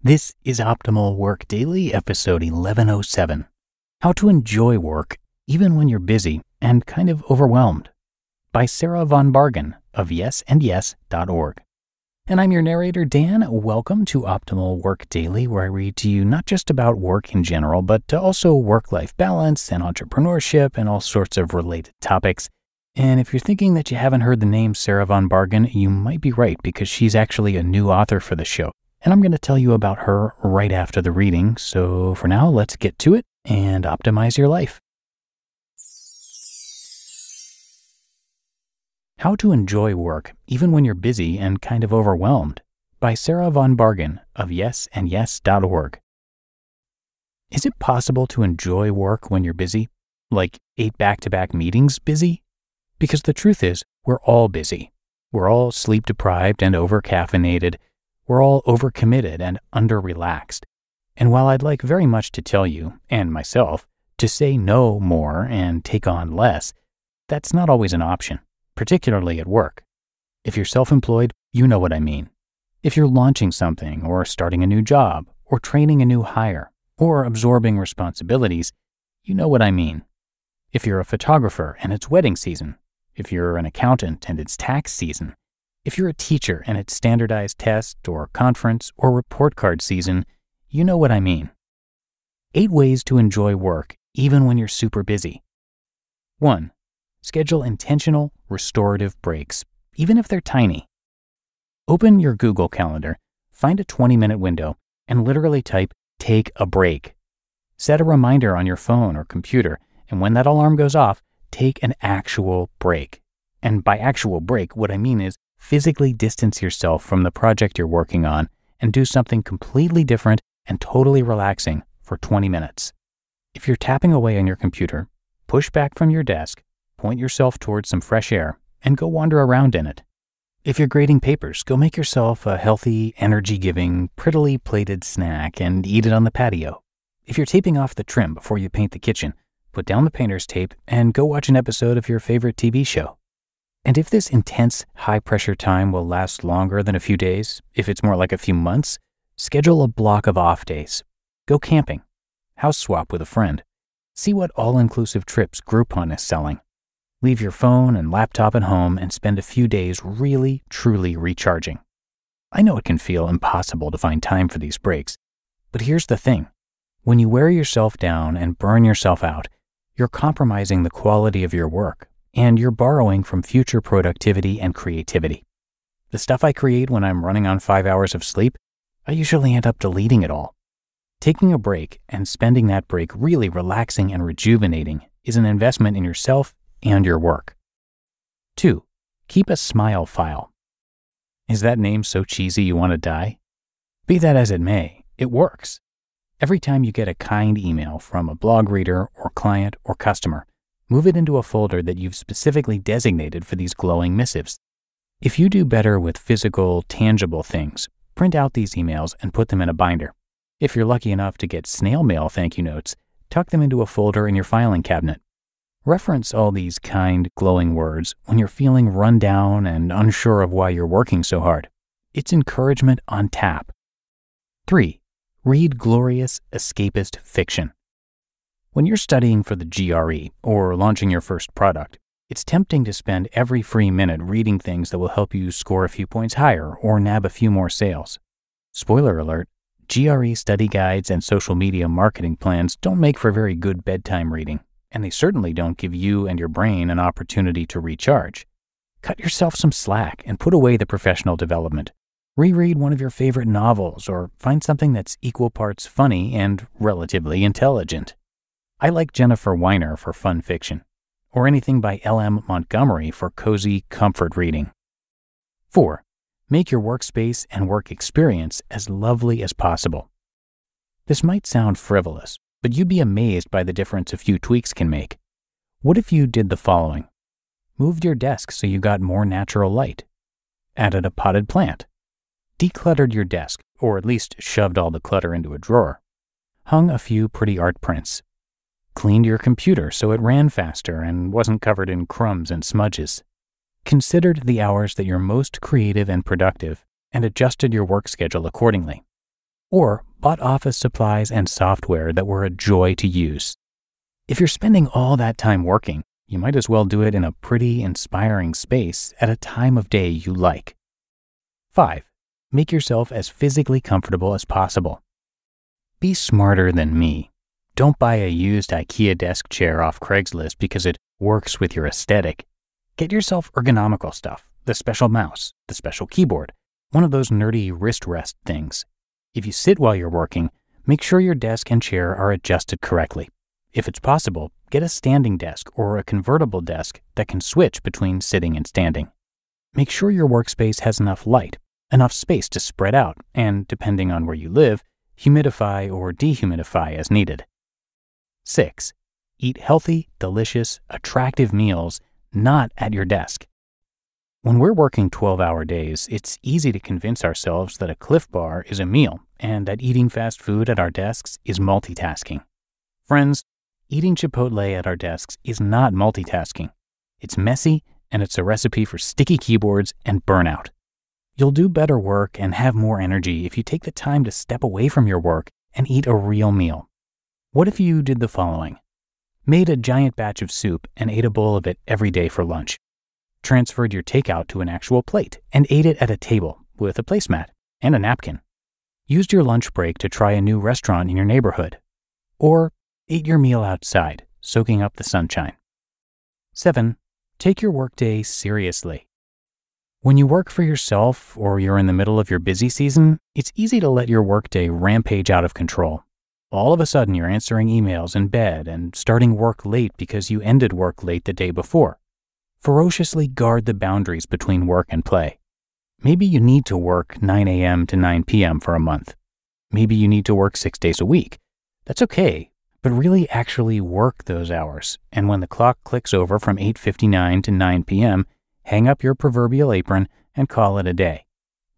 This is Optimal Work Daily, episode 1107. How to Enjoy Work Even When You're Busy and Kind of Overwhelmed, by Sarah von Bargen of yesandyes.org. And I'm your narrator, Dan. Welcome to Optimal Work Daily, where I read to you not just about work in general, but also work-life balance and entrepreneurship and all sorts of related topics. And if you're thinking that you haven't heard the name Sarah von Bargen, you might be right, because she's actually a new author for the show. And I'm going to tell you about her right after the reading. So for now, let's get to it and optimize your life. How to Enjoy Work Even When You're Busy and Kind of Overwhelmed, by Sarah von Bargen of yesandyes.org. Is it possible to enjoy work when you're busy? Like 8 back-to-back meetings busy? Because the truth is, we're all busy. We're all sleep-deprived and over-caffeinated. We're all overcommitted and under-relaxed. And while I'd like very much to tell you, and myself, to say no more and take on less, that's not always an option, particularly at work. If you're self-employed, you know what I mean. If you're launching something or starting a new job or training a new hire or absorbing responsibilities, you know what I mean. If you're a photographer and it's wedding season, if you're an accountant and it's tax season, if you're a teacher and it's standardized test or conference or report card season, you know what I mean. 8 ways to enjoy work even when you're super busy. 1. Schedule intentional, restorative breaks, even if they're tiny. Open your Google Calendar, find a 20-minute window, and literally type, "take a break." Set a reminder on your phone or computer, and when that alarm goes off, take an actual break. And by actual break, what I mean is physically distance yourself from the project you're working on and do something completely different and totally relaxing for 20 minutes. If you're tapping away on your computer, push back from your desk, point yourself towards some fresh air, and go wander around in it. If you're grading papers, go make yourself a healthy, energy-giving, prettily plated snack and eat it on the patio. If you're taping off the trim before you paint the kitchen, put down the painter's tape and go watch an episode of your favorite TV show. And if this intense, high-pressure time will last longer than a few days, if it's more like a few months, schedule a block of off days. Go camping. House swap with a friend. See what all-inclusive trips Groupon is selling. Leave your phone and laptop at home and spend a few days really, truly recharging. I know it can feel impossible to find time for these breaks, but here's the thing. When you wear yourself down and burn yourself out, you're compromising the quality of your work, and you're borrowing from future productivity and creativity. The stuff I create when I'm running on 5 hours of sleep, I usually end up deleting it all. Taking a break and spending that break really relaxing and rejuvenating is an investment in yourself and your work. 2. Keep a smile file. Is that name so cheesy you want to die? Be that as it may, it works. Every time you get a kind email from a blog reader or client or customer, move it into a folder that you've specifically designated for these glowing missives. If you do better with physical, tangible things, print out these emails and put them in a binder. If you're lucky enough to get snail mail thank you notes, tuck them into a folder in your filing cabinet. Reference all these kind, glowing words when you're feeling run down and unsure of why you're working so hard. It's encouragement on tap. 3. Read glorious, escapist fiction. When you're studying for the GRE or launching your first product, it's tempting to spend every free minute reading things that will help you score a few points higher or nab a few more sales. Spoiler alert, GRE study guides and social media marketing plans don't make for very good bedtime reading, and they certainly don't give you and your brain an opportunity to recharge. Cut yourself some slack and put away the professional development. Reread one of your favorite novels or find something that's equal parts funny and relatively intelligent. I like Jennifer Weiner for fun fiction, or anything by L.M. Montgomery for cozy comfort reading. 4. Make your workspace and work experience as lovely as possible. This might sound frivolous, but you'd be amazed by the difference a few tweaks can make. What if you did the following? Moved your desk so you got more natural light. Added a potted plant. Decluttered your desk, or at least shoved all the clutter into a drawer. Hung a few pretty art prints. Cleaned your computer so it ran faster and wasn't covered in crumbs and smudges. Considered the hours that you're most creative and productive and adjusted your work schedule accordingly. or bought office supplies and software that were a joy to use. If you're spending all that time working, you might as well do it in a pretty, inspiring space at a time of day you like. 5. Make yourself as physically comfortable as possible. Be smarter than me. Don't buy a used IKEA desk chair off Craigslist because it works with your aesthetic. Get yourself ergonomical stuff, the special mouse, the special keyboard, one of those nerdy wrist rest things. If you sit while you're working, make sure your desk and chair are adjusted correctly. If it's possible, get a standing desk or a convertible desk that can switch between sitting and standing. Make sure your workspace has enough light, enough space to spread out, and depending on where you live, humidify or dehumidify as needed. 6. Eat healthy, delicious, attractive meals, not at your desk. When we're working 12-hour days, it's easy to convince ourselves that a Cliff Bar is a meal and that eating fast food at our desks is multitasking. Friends, eating Chipotle at our desks is not multitasking. It's messy, and it's a recipe for sticky keyboards and burnout. You'll do better work and have more energy if you take the time to step away from your work and eat a real meal. What if you did the following? Made a giant batch of soup and ate a bowl of it every day for lunch. Transferred your takeout to an actual plate and ate it at a table with a placemat and a napkin. Used your lunch break to try a new restaurant in your neighborhood. Or ate your meal outside, soaking up the sunshine. 7. Take your workday seriously. When you work for yourself or you're in the middle of your busy season, it's easy to let your workday rampage out of control. All of a sudden, you're answering emails in bed and starting work late because you ended work late the day before. Ferociously guard the boundaries between work and play. Maybe you need to work 9 a.m. to 9 p.m. for a month. Maybe you need to work 6 days a week. That's okay, but really actually work those hours. And when the clock clicks over from 8:59 to 9 p.m., hang up your proverbial apron and call it a day.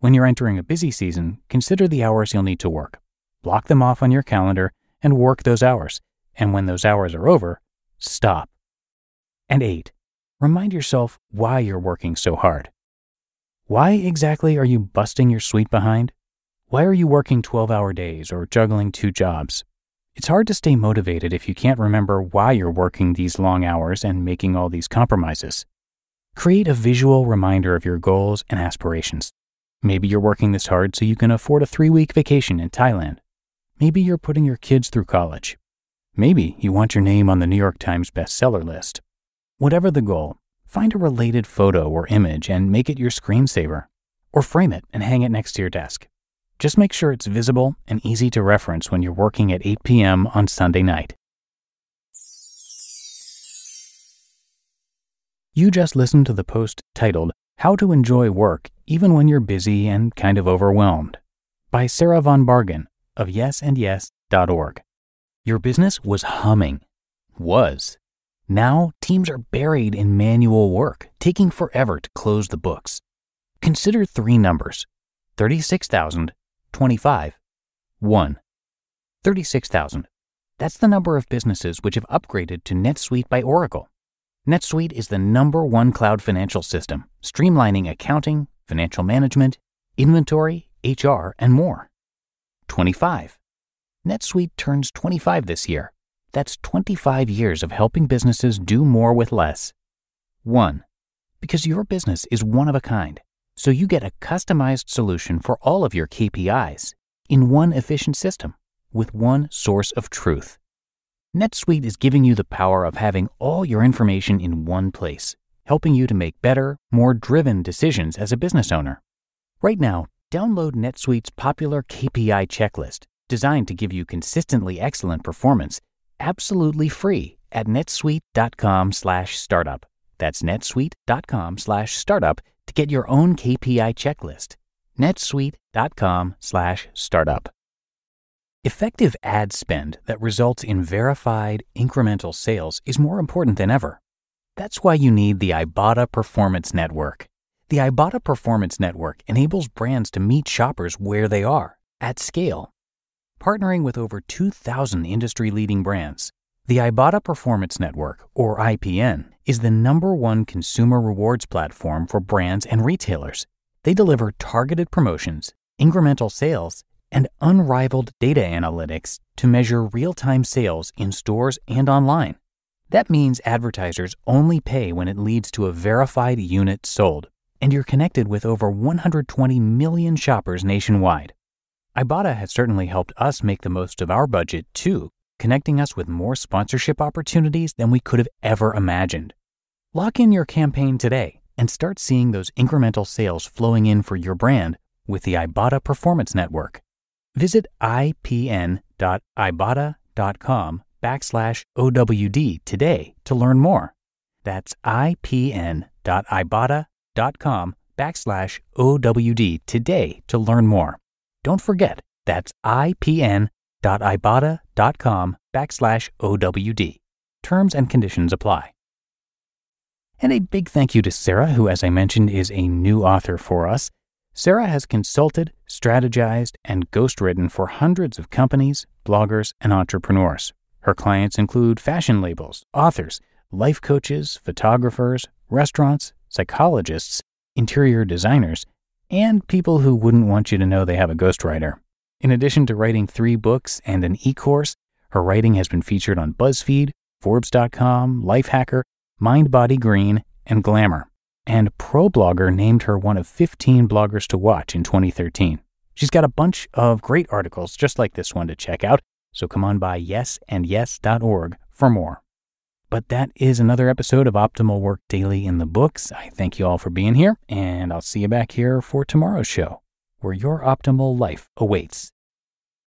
When you're entering a busy season, consider the hours you'll need to work. Block them off on your calendar and work those hours. And when those hours are over, stop. And 8. Remind yourself why you're working so hard. Why exactly are you busting your sweet behind? Why are you working 12-hour days or juggling 2 jobs? It's hard to stay motivated if you can't remember why you're working these long hours and making all these compromises. Create a visual reminder of your goals and aspirations. Maybe you're working this hard so you can afford a 3-week vacation in Thailand. Maybe you're putting your kids through college. Maybe you want your name on the New York Times bestseller list. Whatever the goal, find a related photo or image and make it your screensaver, or frame it and hang it next to your desk. Just make sure it's visible and easy to reference when you're working at 8 p.m. on Sunday night. You just listened to the post titled, How to Enjoy Work Even When You're Busy and Kind of Overwhelmed, by Sarah von Bargen of yesandyes.org. Your business was humming. Was. Now, teams are buried in manual work, taking forever to close the books. Consider 3 numbers, 36,000, 25, 1. 36,000. That's the number of businesses which have upgraded to NetSuite by Oracle. NetSuite is the #1 cloud financial system, streamlining accounting, financial management, inventory, HR, and more. 25. NetSuite turns 25 this year. That's 25 years of helping businesses do more with less. 1. Because your business is one of a kind, so you get a customized solution for all of your KPIs in one efficient system with one source of truth. NetSuite is giving you the power of having all your information in one place, helping you to make better, more driven decisions as a business owner. Right now, download NetSuite's popular KPI checklist, designed to give you consistently excellent performance, absolutely free at netsuite.com/startup. That's netsuite.com/startup to get your own KPI checklist. netsuite.com/startup. Effective ad spend that results in verified, incremental sales is more important than ever. That's why you need the Ibotta Performance Network. The Ibotta Performance Network enables brands to meet shoppers where they are, at scale. Partnering with over 2,000 industry-leading brands, the Ibotta Performance Network, or IPN, is the #1 consumer rewards platform for brands and retailers. They deliver targeted promotions, incremental sales, and unrivaled data analytics to measure real-time sales in stores and online. That means advertisers only pay when it leads to a verified unit sold, and you're connected with over 120 million shoppers nationwide. Ibotta has certainly helped us make the most of our budget too, connecting us with more sponsorship opportunities than we could have ever imagined. Lock in your campaign today and start seeing those incremental sales flowing in for your brand with the Ibotta Performance Network. Visit ipn.ibotta.com/OWD today to learn more. That's ipn.ibotta.com/OWD today to learn more. Don't forget, that's ipn.ibotta.com/OWD. Terms and conditions apply. And a big thank you to Sarah, who, as I mentioned, is a new author for us. Sarah has consulted, strategized, and ghostwritten for hundreds of companies, bloggers, and entrepreneurs. Her clients include fashion labels, authors, life coaches, photographers, restaurants, psychologists, interior designers, and people who wouldn't want you to know they have a ghostwriter. In addition to writing 3 books and an e-course, her writing has been featured on Buzzfeed, Forbes.com, Lifehacker, MindBodyGreen, and Glamour. And Problogger named her one of 15 bloggers to watch in 2013. She's got a bunch of great articles just like this one to check out, so come on by yesandyes.org for more. But that is another episode of Optimal Work Daily in the books. I thank you all for being here, and I'll see you back here for tomorrow's show, where your optimal life awaits.